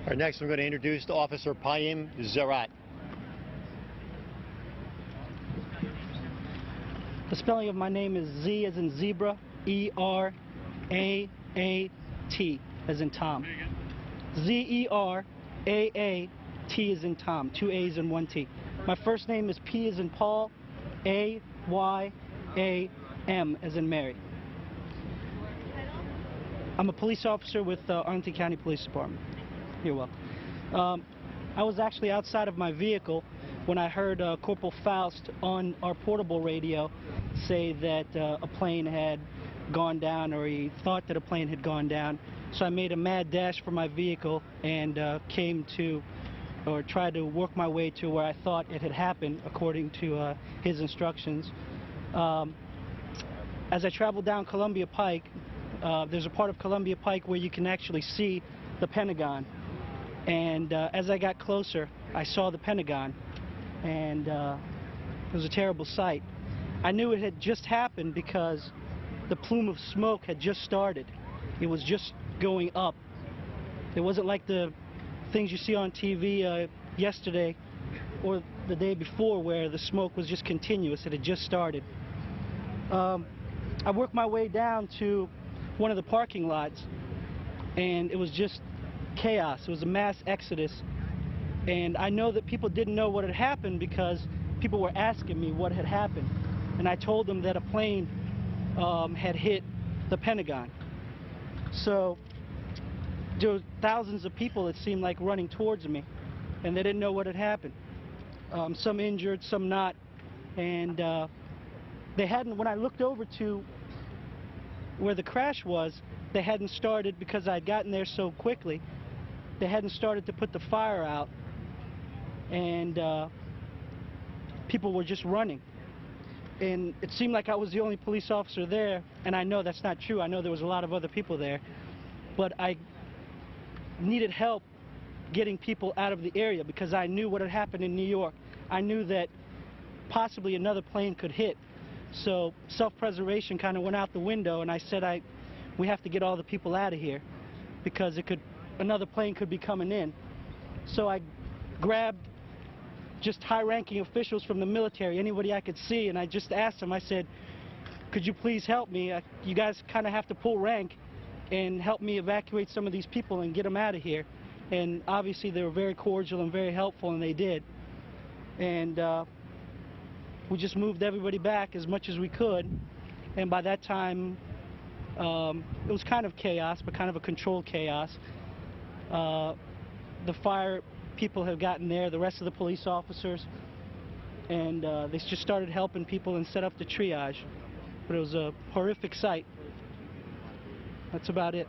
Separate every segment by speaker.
Speaker 1: All right, next I'm going to introduce Officer Payim Zerat.
Speaker 2: The spelling of my name is Z as in zebra, E-R-A-A-T as in Tom. Z-E-R-A-A-T as in Tom, 2 A's and 1 T. My first name is P as in Paul, A-Y-A-M as in Mary. I'm a police officer with Arlington County Police Department. You're welcome. I was actually outside of my vehicle when I heard Corporal Faust on our portable radio say that a plane had gone down, or he thought that a plane had gone down. So I made a mad dash for my vehicle and came to, or tried to work my way to where I thought it had happened according to his instructions. As I traveled down Columbia Pike, there's a part of Columbia Pike where you can actually see the Pentagon. And as I got closer, I saw the Pentagon, and it was a terrible sight. I knew it had just happened because the plume of smoke had just started. It was just going up. It wasn't like the things you see on TV yesterday or the day before where the smoke was just continuous. It had just started. I worked my way down to one of the parking lots, and it was just chaos. It was a mass exodus, and I know that people didn't know what had happened because people were asking me what had happened, and I told them that a plane had hit the Pentagon. So there were thousands of people, it seemed like, running towards me, and they didn't know what had happened. Some injured, some not, and they hadn't, when I looked over to where the crash was, they hadn't started, because I'd gotten there so quickly, they hadn't started to put the fire out, and people were just running. And it seemed like I was the only police officer there, and I know that's not true. I know there was a lot of other people there, but I needed help getting people out of the area because I knew what had happened in New York. I knew that possibly another plane could hit. So self-preservation kind of went out the window, and I said, we have to get all the people out of here because another plane could be coming in. So I grabbed just high-ranking officials from the military, anybody I could see, and I just asked them, I said, could you please help me? You guys kind of have to pull rank and help me evacuate some of these people and get them out of here. And obviously they were very cordial and very helpful, and they did. And we just moved everybody back as much as we could, and by that time it was kind of chaos, but kind of a controlled chaos. The fire people have gotten there, the rest of the police officers, and they just started helping people and set up the triage. But it was a horrific sight. That's about it.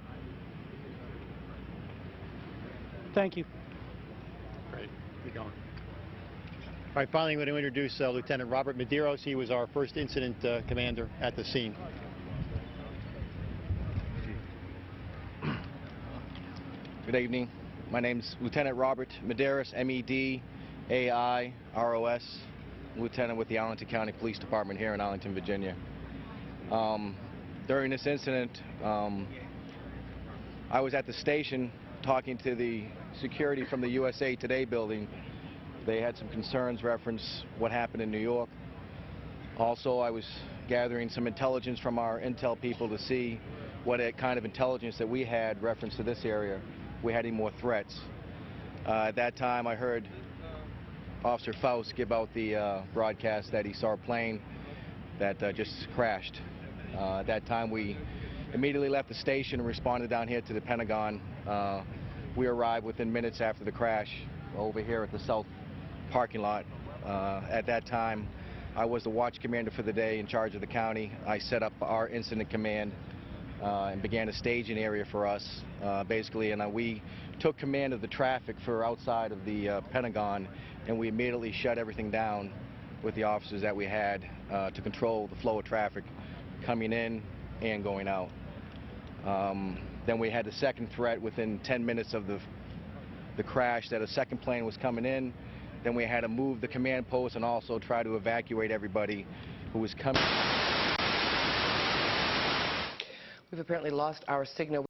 Speaker 2: Thank you.
Speaker 1: Great. Keep going. All right, finally I'm going to introduce Lieutenant Robert Medeiros. He was our first incident commander at the scene.
Speaker 3: Good evening. My name's Lieutenant Robert Medeiros, M-E-D-A-I-R-O-S, Lieutenant with the Arlington County Police Department here in Arlington, Virginia. During this incident, I was at the station talking to the security from the USA Today building. They had some concerns reference what happened in New York. Also, I was gathering some intelligence from our intel people to see what kind of intelligence that we had reference to this area. We had any more threats. At that time, I heard Officer Faust give out the broadcast that he saw a plane that just crashed. At that time, we immediately left the station and responded down here to the Pentagon. We arrived within minutes after the crash over here at the south parking lot. At that time, I was the watch commander for the day in charge of the county. I set up our incident command and began a staging area for us, basically, and we took command of the traffic for outside of the Pentagon, and we immediately shut everything down with the officers that we had to control the flow of traffic coming in and going out. Then we had the second threat within 10 minutes of the crash that a second plane was coming in. Then we had to move the command post and also try to evacuate everybody who was coming.
Speaker 4: We've apparently lost our signal.